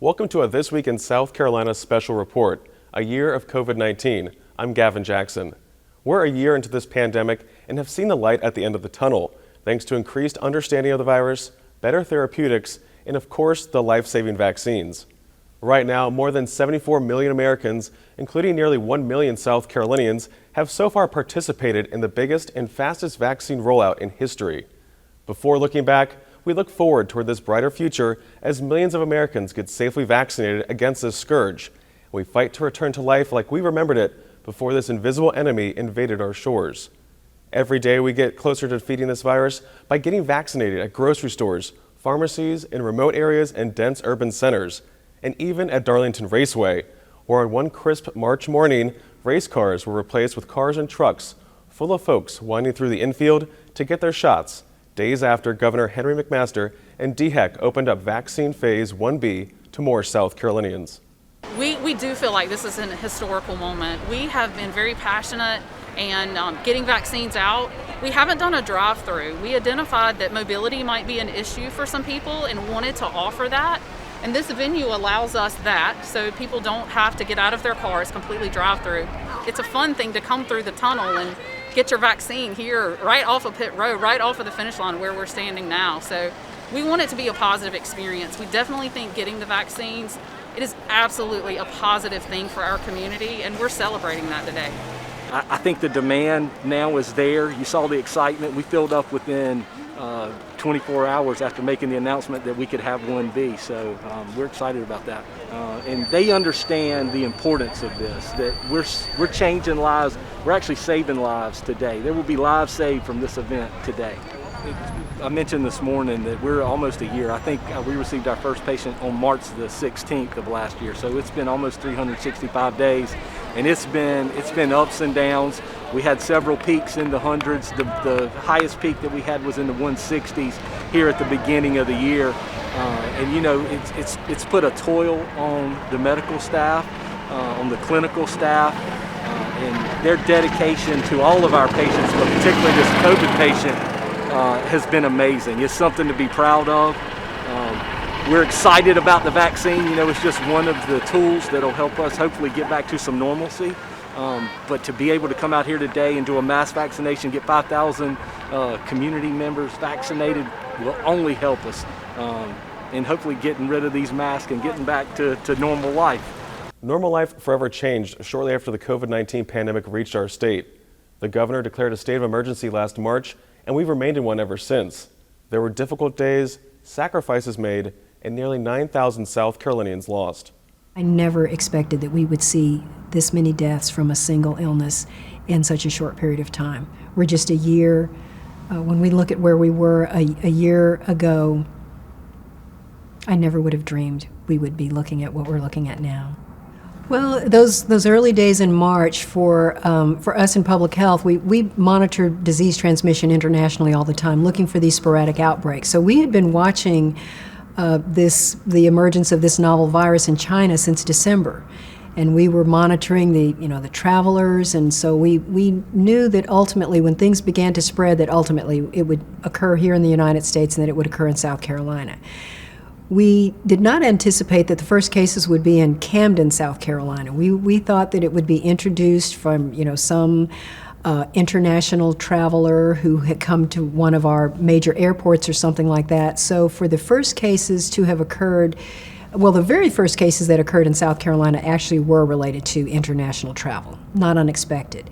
Welcome to a This Week in South Carolina special report, a year of COVID-19. I'm Gavin Jackson. We're a year into this pandemic and have seen the light at the end of the tunnel, thanks to increased understanding of the virus, better therapeutics, and of course, the life-saving vaccines. Right now, more than 74 million Americans, including nearly 1 million South Carolinians, have so far participated in the biggest and fastest vaccine rollout in history. Before looking back, we look forward toward this brighter future as millions of Americans get safely vaccinated against this scourge. We fight to return to life like we remembered it before this invisible enemy invaded our shores. Every day we get closer to defeating this virus by getting vaccinated at grocery stores, pharmacies, in remote areas and dense urban centers, and even at Darlington Raceway, where on one crisp March morning, race cars were replaced with cars and trucks full of folks winding through the infield to get their shots, days after Governor Henry McMaster and DHEC opened up vaccine phase 1B to more South Carolinians. We do feel like this is an historical moment. We have been very passionate and getting vaccines out. We haven't done a drive-through. We identified that mobility might be an issue for some people and wanted to offer that. And this venue allows us that, so people don't have to get out of their cars, completely drive-through. It's a fun thing to come through the tunnel and get your vaccine here right off of pit road, right off of the finish line where we're standing now. So we want it to be a positive experience. We definitely think getting the vaccines, it is absolutely a positive thing for our community, and we're celebrating that today. I think the demand now is there. You saw the excitement. We filled up within 24 hours after making the announcement that we could have 1B. So we're excited about that. And they understand the importance of this, that we're changing lives. We're actually saving lives today. There will be lives saved from this event today. I mentioned this morning that we're almost a year. I think we received our first patient on March the 16th of last year. So it's been almost 365 days. And it's been ups and downs. We had several peaks in the hundreds. The highest peak that we had was in the 160s here at the beginning of the year. And you know, it's put a toll on the medical staff, on the clinical staff, and their dedication to all of our patients, but particularly this COVID patient, has been amazing. It's something to be proud of. We're excited about the vaccine. You know, it's just one of the tools that'll help us hopefully get back to some normalcy. But to be able to come out here today and do a mass vaccination, get 5,000 community members vaccinated will only help us in hopefully getting rid of these masks and getting back to normal life. Normal life forever changed shortly after the COVID-19 pandemic reached our state. The governor declared a state of emergency last March, and we've remained in one ever since. There were difficult days, sacrifices made, and nearly 9,000 South Carolinians lost. I never expected that we would see this many deaths from a single illness in such a short period of time. We're just a year, when we look at where we were a year ago, I never would have dreamed we would be looking at what we're looking at now. Well, those early days in March for us in public health, we monitor disease transmission internationally all the time, looking for these sporadic outbreaks. So we had been watching the emergence of this novel virus in China since December, and we were monitoring the travelers, and so we knew that ultimately when things began to spread, that ultimately it would occur here in the United States and that it would occur in South Carolina. We did not anticipate that the first cases would be in Camden, South Carolina. We thought that it would be introduced from some international traveler who had come to one of our major airports or something like that. So for the first cases to have occurred, well, the very first cases that occurred in South Carolina actually were related to international travel, not unexpected.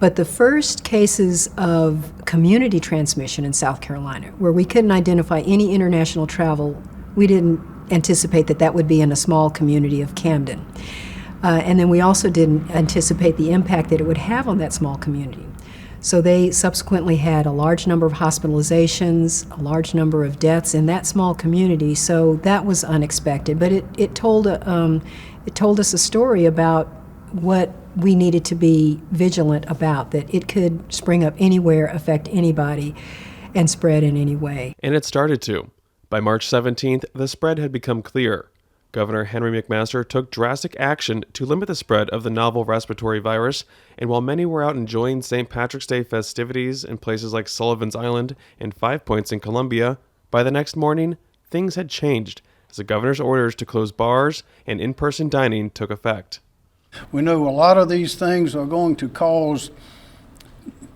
But the first cases of community transmission in South Carolina, where we couldn't identify any international travel, we didn't anticipate that would be in a small community of Camden. And then we also didn't anticipate the impact that it would have on that small community. So they subsequently had a large number of hospitalizations, a large number of deaths in that small community. So that was unexpected, but it told us a story about what we needed to be vigilant about, that it could spring up anywhere, affect anybody, and spread in any way. And it started to. By March 17th, the spread had become clear. Governor Henry McMaster took drastic action to limit the spread of the novel respiratory virus, and while many were out enjoying St. Patrick's Day festivities in places like Sullivan's Island and Five Points in Columbia, by the next morning, things had changed as the governor's orders to close bars and in-person dining took effect. We know a lot of these things are going to cause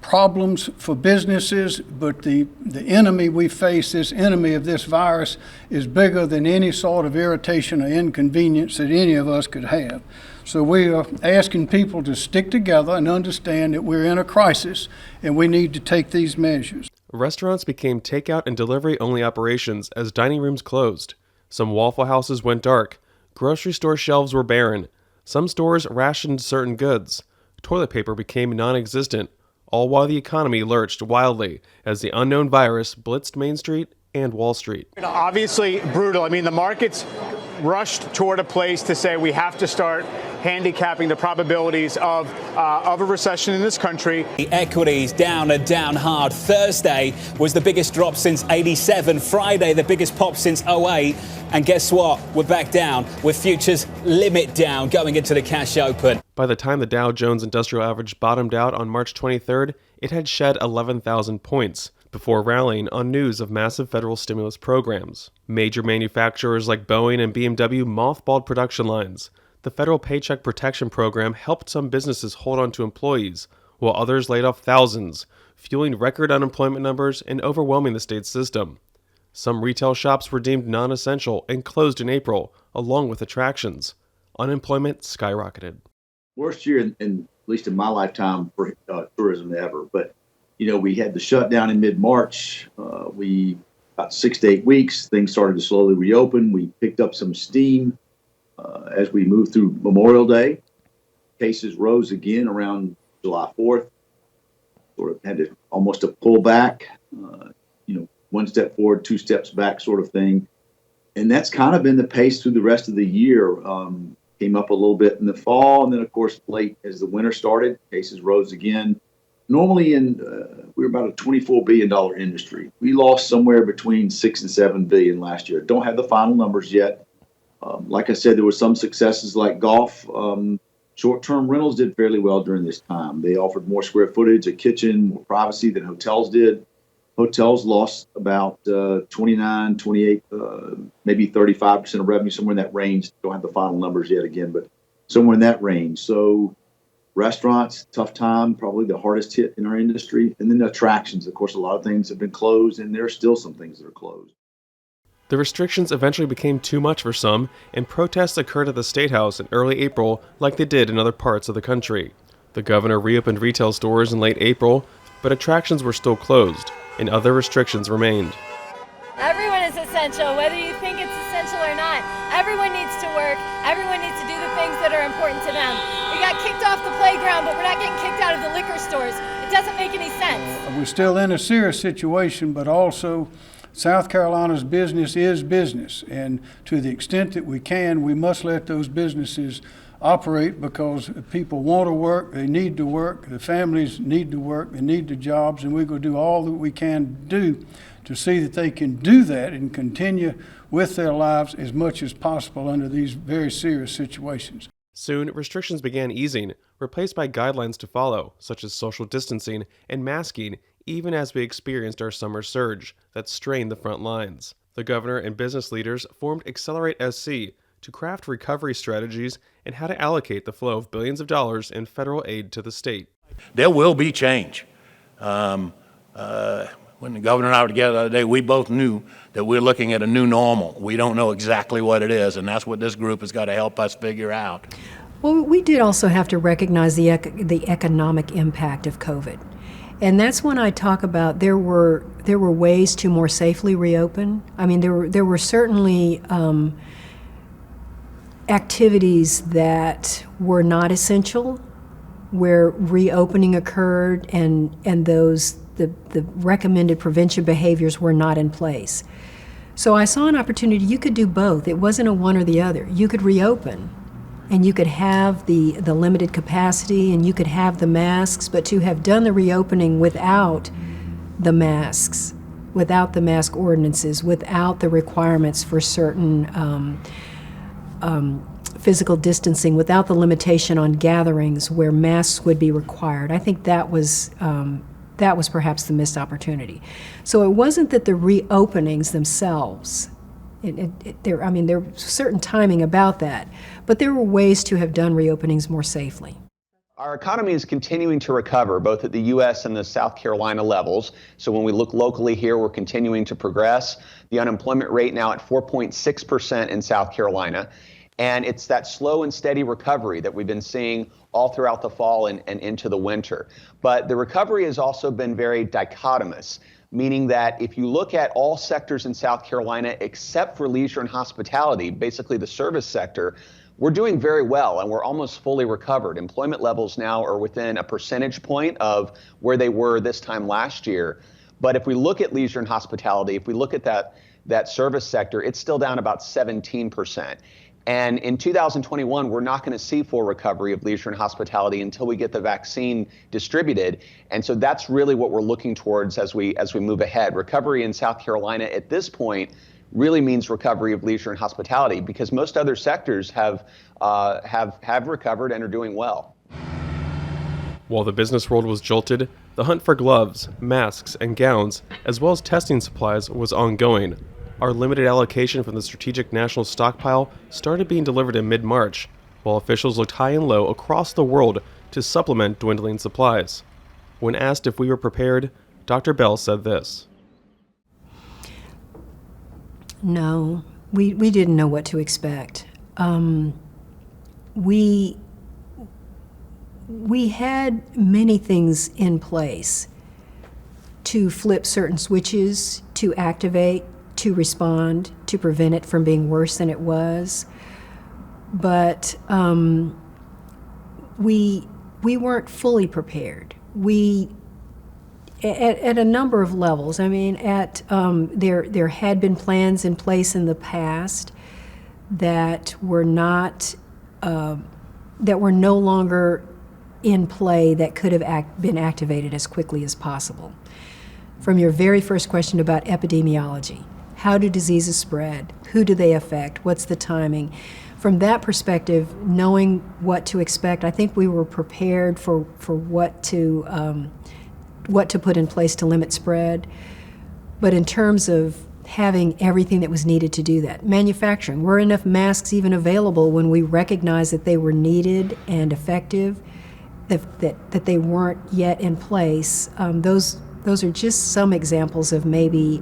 problems for businesses, but the enemy we face, this enemy of this virus, is bigger than any sort of irritation or inconvenience that any of us could have. So we are asking people to stick together and understand that we're in a crisis and we need to take these measures. Restaurants became takeout and delivery-only operations as dining rooms closed. Some Waffle Houses went dark. Grocery store shelves were barren. Some stores rationed certain goods. Toilet paper became non-existent, all while the economy lurched wildly as the unknown virus blitzed Main Street and Wall Street. Obviously brutal. I mean, the markets rushed toward a place to say we have to start handicapping the probabilities of a recession in this country. The equities down and down hard. Thursday was the biggest drop since '87. Friday, the biggest pop since '08. And guess what? We're back down with futures limit down going into the cash open. By the time the Dow Jones Industrial Average bottomed out on March 23rd, it had shed 11,000 points before rallying on news of massive federal stimulus programs. Major manufacturers like Boeing and BMW mothballed production lines. The federal Paycheck Protection Program helped some businesses hold on to employees, while others laid off thousands, fueling record unemployment numbers and overwhelming the state's system. Some retail shops were deemed non-essential and closed in April, along with attractions. Unemployment skyrocketed. Worst year, at least in my lifetime, for tourism ever. But, we had the shutdown in mid-March. About 6 to 8 weeks, things started to slowly reopen. We picked up some steam as we moved through Memorial Day. Cases rose again around July 4th. Sort of had to almost a pull back, 1 step forward, 2 steps back sort of thing. And that's kind of been the pace through the rest of the year. Came up a little bit in the fall, and then, of course, late as the winter started, cases rose again. Normally, we're about a $24 billion industry. We lost somewhere between $6 and $7 billion last year. Don't have the final numbers yet. Like I said, there were some successes like golf. Short-term rentals did fairly well during this time. They offered more square footage, a kitchen, more privacy than hotels did. Hotels lost about 29, 28, maybe 35% of revenue, somewhere in that range. Don't have the final numbers yet again, but somewhere in that range. So restaurants, tough time, probably the hardest hit in our industry. And then the attractions. Of course, a lot of things have been closed, and there are still some things that are closed. The restrictions eventually became too much for some, and protests occurred at the State House in early April like they did in other parts of the country. The governor reopened retail stores in late April, but attractions were still closed, and other restrictions remained. Everyone is essential, whether you think it's essential or not. Everyone needs to work. Everyone needs to do the things that are important to them. We got kicked off the playground, but we're not getting kicked out of the liquor stores. It doesn't make any sense. We're still in a serious situation, but also South Carolina's business is business. And to the extent that we can, we must let those businesses operate because people want to work, they need to work, the families need to work, they need the jobs, and we're going to do all that we can do to see that they can do that and continue with their lives as much as possible under these very serious situations. Soon, restrictions began easing, replaced by guidelines to follow, such as social distancing and masking, even as we experienced our summer surge that strained the front lines. The governor and business leaders formed Accelerate SC to craft recovery strategies and how to allocate the flow of billions of dollars in federal aid to the state. There will be change. When the governor and I were together the other day, we both knew that we're looking at a new normal. We don't know exactly what it is, and that's what this group has got to help us figure out. Well, we did also have to recognize the economic impact of COVID. And that's when I talk about there were ways to more safely reopen. I mean, there were certainly activities that were not essential, where reopening occurred and the recommended prevention behaviors were not in place. So I saw an opportunity. You could do both. It wasn't a one or the other. You could reopen, and you could have the limited capacity, and you could have the masks, but to have done the reopening without the masks, without the mask ordinances, without the requirements for certain physical distancing, without the limitation on gatherings where masks would be required. I think that was perhaps the missed opportunity. So it wasn't that the reopenings themselves There's certain timing about that, but there were ways to have done reopenings more safely. Our economy is continuing to recover, both at the U.S. and the South Carolina levels. So when we look locally here, we're continuing to progress. The unemployment rate now at 4.6% in South Carolina. And it's that slow and steady recovery that we've been seeing all throughout the fall and into the winter. But the recovery has also been very dichotomous, meaning that if you look at all sectors in South Carolina, except for leisure and hospitality, basically the service sector, we're doing very well and we're almost fully recovered. Employment levels now are within a percentage point of where they were this time last year. But if we look at leisure and hospitality, if we look at that service sector, it's still down about 17%. And in 2021, we're not going to see full recovery of leisure and hospitality until we get the vaccine distributed. And so that's really what we're looking towards as we move ahead. Recovery in South Carolina at this point really means recovery of leisure and hospitality, because most other sectors have recovered and are doing well. While the business world was jolted, the hunt for gloves, masks, and gowns, as well as testing supplies, was ongoing. Our limited allocation from the Strategic National Stockpile started being delivered in mid-March, while officials looked high and low across the world to supplement dwindling supplies. When asked if we were prepared, Dr. Bell said this. No, we didn't know what to expect. We had many things in place to flip certain switches, to activate, to respond, to prevent it from being worse than it was. But we weren't fully prepared. At a number of levels. There had been plans in place in the past that were not that were no longer in play, that could have been activated as quickly as possible. From your very first question about epidemiology, how do diseases spread? Who do they affect? What's the timing? From that perspective, knowing what to expect, I think we were prepared for what to put in place to limit spread. But in terms of having everything that was needed to do that, manufacturing, were enough masks even available when we recognized that they were needed and effective, that they weren't yet in place? Those are just some examples of maybe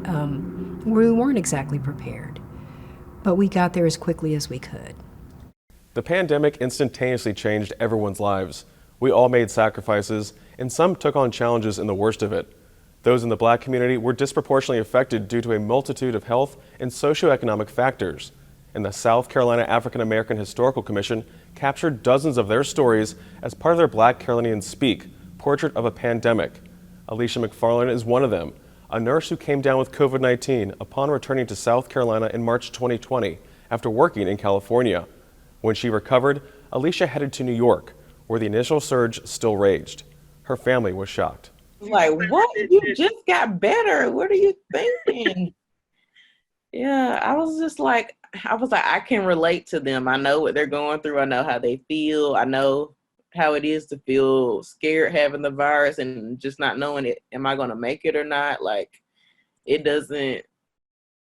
where we weren't exactly prepared, but we got there as quickly as we could. The pandemic instantaneously changed everyone's lives. We all made sacrifices, and some took on challenges in the worst of it. Those in the Black community were disproportionately affected due to a multitude of health and socioeconomic factors. And the South Carolina African American Historical Commission captured dozens of their stories as part of their Black Carolinians Speak, Portrait of a Pandemic. Alicia Mcfarland is one of them, a nurse who came down with COVID-19 upon returning to South Carolina in March 2020 after working in California. When she recovered, Alicia headed to New York, where the initial surge still raged. Her family was shocked. Like, what? You just got better. What are you thinking? Yeah, I was like, I can relate to them. I know what they're going through. I know how they feel. I know how it is to feel scared having the virus and just not knowing it. Am I going to make it or not? Like, it doesn't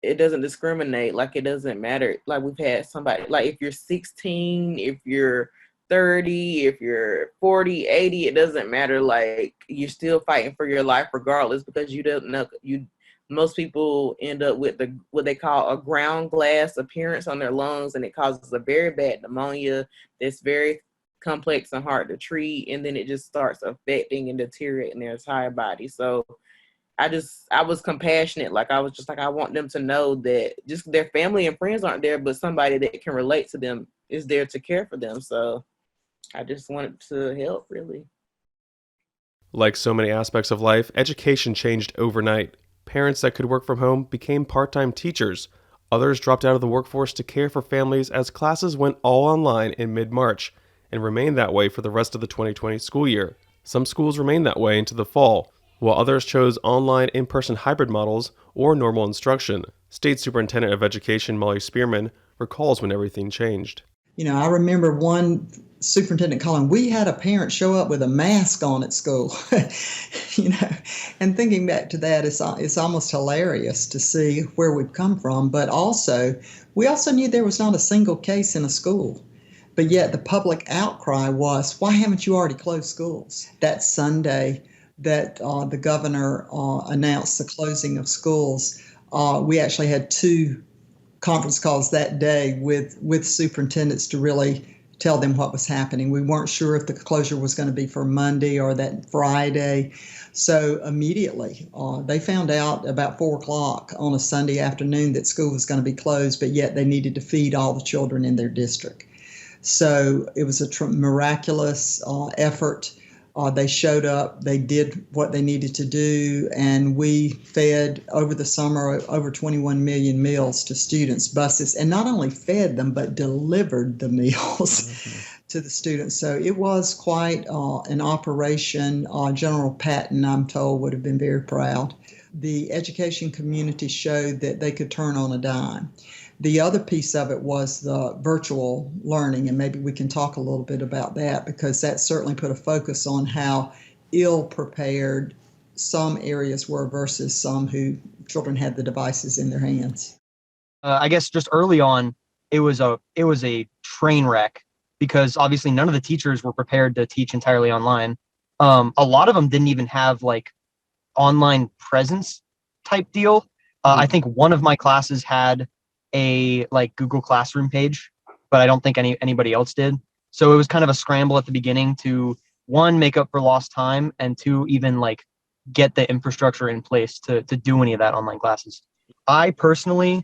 discriminate. Like, it doesn't matter. Like, we've had somebody, like, if you're 16, if you're 30, if you're 40, 80, it doesn't matter. Like, you're still fighting for your life regardless, because you don't know, most people end up with what they call a ground glass appearance on their lungs, and it causes a very bad pneumonia that's very complex and hard to treat, and then it just starts affecting and deteriorating their entire body. So I was compassionate. Like, I was just like, I want them to know that just their family and friends aren't there, but somebody that can relate to them is there to care for them. So I just wanted to help, really. Like so many aspects of life, education changed overnight. Parents that could work from home became part-time teachers. Others dropped out of the workforce to care for families as classes went all online in mid-March and remained that way for the rest of the 2020 school year. Some schools remained that way into the fall, while others chose online in-person hybrid models or normal instruction. State Superintendent of Education Molly Spearman recalls when everything changed. I remember one Superintendent Collin, we had a parent show up with a mask on at school, and thinking back to that, it's almost hilarious to see where we've come from. But we also knew there was not a single case in a school. But yet the public outcry was, why haven't you already closed schools? That Sunday that the governor announced the closing of schools, we actually had 2 conference calls that day with superintendents to really tell them what was happening. We weren't sure if the closure was going to be for Monday or that Friday. So immediately, they found out about 4 o'clock on a Sunday afternoon that school was going to be closed, but yet they needed to feed all the children in their district. So it was a miraculous effort. They showed up, they did what they needed to do, and we fed over the summer over 21 million meals to students' buses, and not only fed them, but delivered the meals to the students. So it was quite an operation. General Patton, I'm told, would have been very proud. The education community showed that they could turn on a dime. The other piece of it was the virtual learning, and maybe we can talk a little bit about that, because that certainly put a focus on how ill-prepared some areas were versus some who children had the devices in their hands. I guess just early on, it was a train wreck, because obviously none of the teachers were prepared to teach entirely online. A lot of them didn't even have like online presence type deal. I think one of my classes had a like Google Classroom page, but I don't think anybody else did. So it was kind of a scramble at the beginning to, 1, make up for lost time, and 2, even like get the infrastructure in place to do any of that online classes. I definitely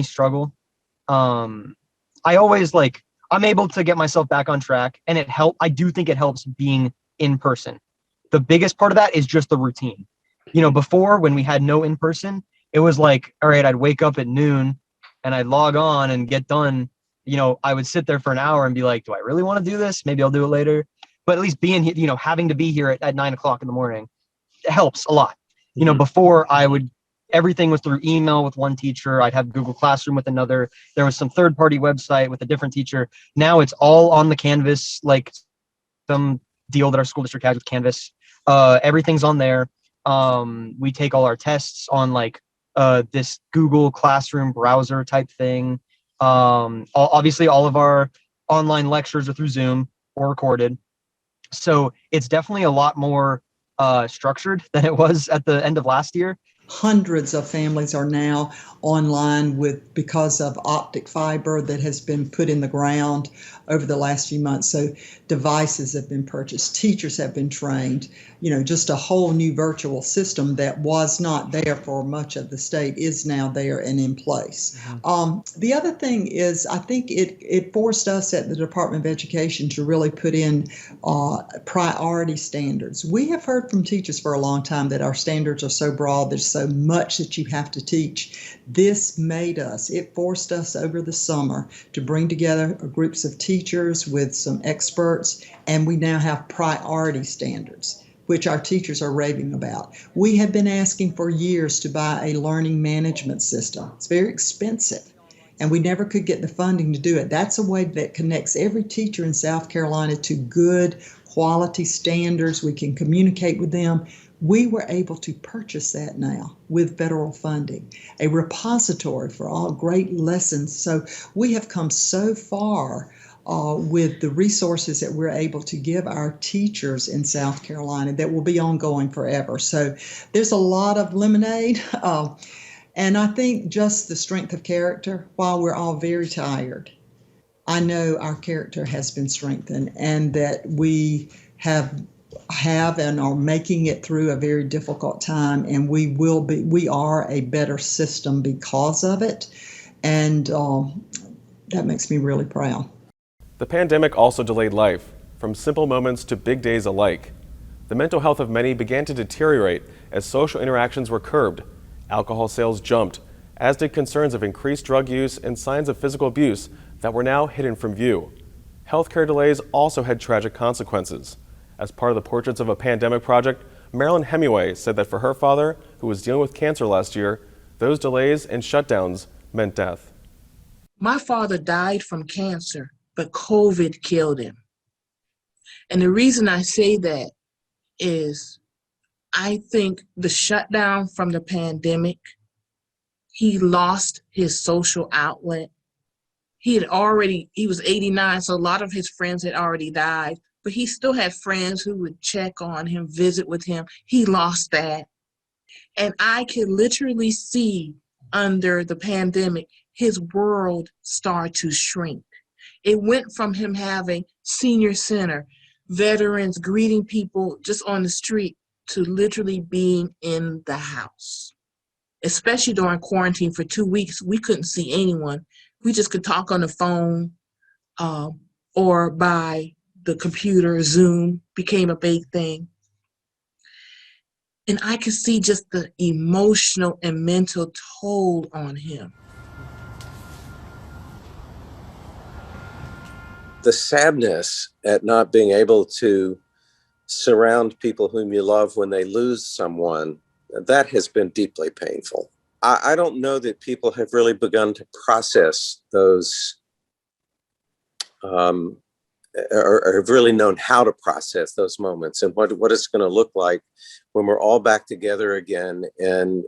struggle. I'm able to get myself back on track, and I do think it helps being in person. The biggest part of that is just the routine. Before, when we had no in person, it was like, all right, I'd wake up at noon and I'd log on and get done. I would sit there for an hour and be like, do I really want to do this? Maybe I'll do it later. But at least being here, having to be here at 9 o'clock in the morning, it helps a lot. Before everything was through email with one teacher. I'd have Google Classroom with another. There was some third-party website with a different teacher. Now it's all on the Canvas, like some deal that our school district has with Canvas. Everything's on there. We take all our tests on like this Google Classroom browser type thing. Obviously, all of our online lectures are through Zoom or recorded. So it's definitely a lot more structured than it was at the end of last year. Hundreds of families are now online because of optic fiber that has been put in the ground over the last few months. So devices have been purchased, teachers have been trained, just a whole new virtual system that was not there for much of the state is now there and in place. Mm-hmm. The other thing is, I think it forced us at the Department of Education to really put in priority standards. We have heard from teachers for a long time that our standards are so broad, there's so much that you have to teach. This it forced us over the summer to bring together groups of teachers with some experts, and we now have priority standards, which our teachers are raving about. We have been asking for years to buy a learning management system. It's very expensive, and we never could get the funding to do it. That's a way that connects every teacher in South Carolina to good quality standards. We can communicate with them. We were able to purchase that now with federal funding, a repository for all great lessons. So we have come so far with the resources that we're able to give our teachers in South Carolina that will be ongoing forever. So there's a lot of lemonade. And I think just the strength of character, while we're all very tired, I know our character has been strengthened, and that we have and are making it through a very difficult time, and we are a better system because of it, and that makes me really proud. The pandemic also delayed life, from simple moments to big days alike. The mental health of many began to deteriorate as social interactions were curbed. Alcohol sales jumped, as did concerns of increased drug use and signs of physical abuse that were now hidden from view. Healthcare delays also had tragic consequences. As part of the Portraits of a Pandemic project, Marilyn Hemingway said that for her father, who was dealing with cancer last year, those delays and shutdowns meant death. My father died from cancer but COVID killed him. And the reason I say that is I think the shutdown from the pandemic, he lost his social outlet. He was 89, so a lot of his friends had already died, but he still had friends who would check on him, visit with him. He lost that. And I could literally see under the pandemic, his world start to shrink. It went from him having senior center, veterans greeting people just on the street, to literally being in the house. Especially during quarantine for 2 weeks, we couldn't see anyone. We just could talk on the phone or by the computer. Zoom became a big thing. And I could see just the emotional and mental toll on him. The sadness at not being able to surround people whom you love when they lose someone, that has been deeply painful. I don't know that people have really begun to process those, or have really known how to process those moments and what it's going to look like when we're all back together again and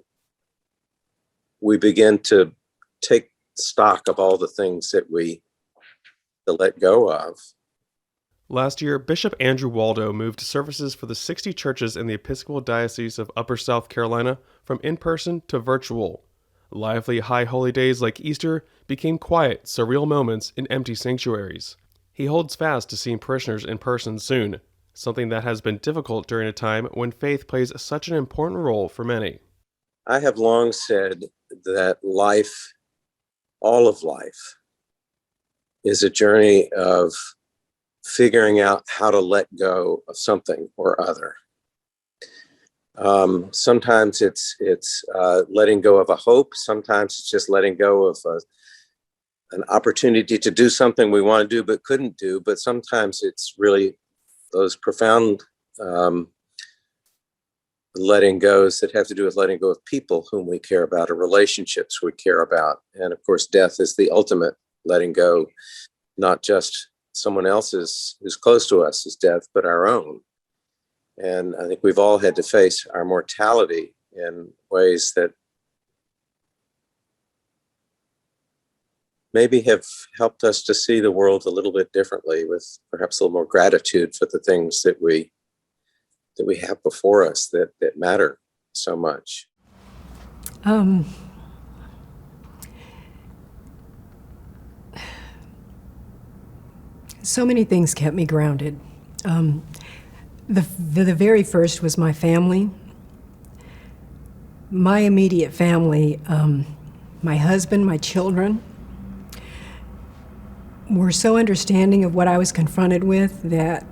we begin to take stock of all the things that we let go of. Last year, Bishop Andrew Waldo moved services for the 60 churches in the Episcopal Diocese of Upper South Carolina from in-person to virtual. Lively high holy days like Easter became quiet, surreal moments in empty sanctuaries. He holds fast to seeing parishioners in person soon, something that has been difficult during a time when faith plays such an important role for many. I have long said that life, all of life, is a journey of figuring out how to let go of something or other. Sometimes it's letting go of a hope. Sometimes it's just letting go of an opportunity to do something we want to do but couldn't do. But sometimes it's really those profound letting goes that have to do with letting go of people whom we care about or relationships we care about. And of course, death is the ultimate letting go, not just someone else's who's close to us as death, but our own. And I think we've all had to face our mortality in ways that maybe have helped us to see the world a little bit differently, with perhaps a little more gratitude for the things that we have before us that matter so much. So many things kept me grounded. The very first was my family. My immediate family, my husband, my children, were so understanding of what I was confronted with that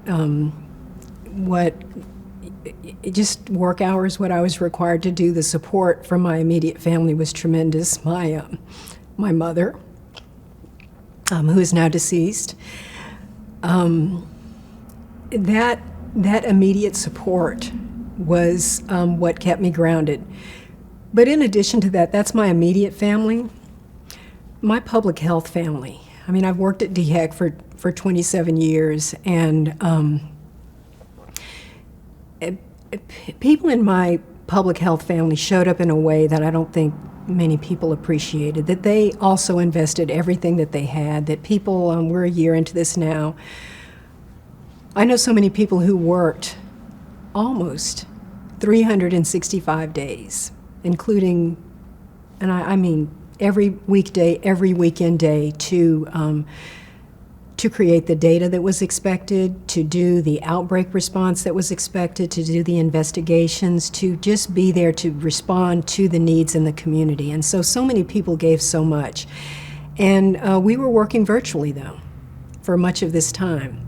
just work hours, what I was required to do, the support from my immediate family was tremendous. My mother, who is now deceased, that immediate support was what kept me grounded. But in addition to that, that's my immediate family. My public health family. I mean, I've worked at DHEC for 27 years, and people in my public health family showed up in a way that I don't think many people appreciated, that they also invested everything that they had, that people, we're a year into this now, I know so many people who worked almost 365 days, including, and I mean every weekday, every weekend day, to create the data that was expected, to do the outbreak response that was expected, to do the investigations, to just be there to respond to the needs in the community. And so many people gave so much. And we were working virtually, though, for much of this time.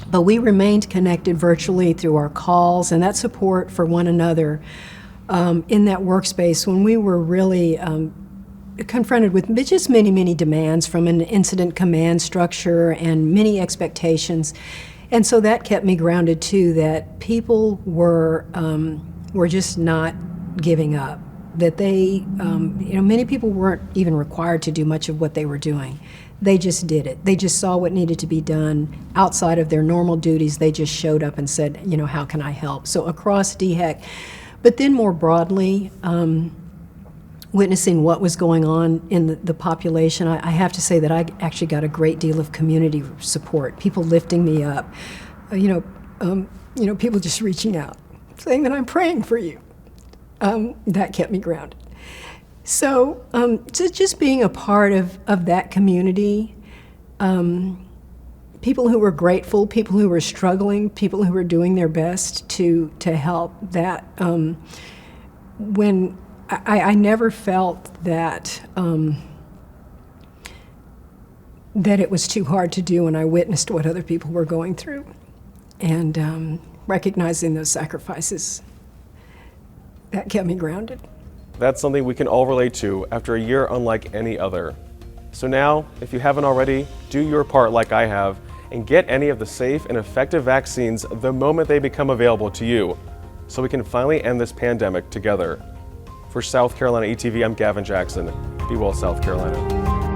But we remained connected virtually through our calls and that support for one another in that workspace when we were really confronted with just many, many demands from an incident command structure and many expectations. And so that kept me grounded too, that people were just not giving up. that they, many people weren't even required to do much of what they were doing. They just did it. They just saw what needed to be done outside of their normal duties. They just showed up and said, how can I help? So across DHEC, but then more broadly, witnessing what was going on in the population, I have to say that I actually got a great deal of community support, people lifting me up, people just reaching out, saying that I'm praying for you. That kept me grounded. So just being a part of that community, people who were grateful, people who were struggling, people who were doing their best to help, that when I never felt that that it was too hard to do when I witnessed what other people were going through, and recognizing those sacrifices, that kept me grounded. That's something we can all relate to after a year unlike any other. So now, if you haven't already, do your part like I have and get any of the safe and effective vaccines the moment they become available to you, so we can finally end this pandemic together. For South Carolina ETV, I'm Gavin Jackson. Be well, South Carolina.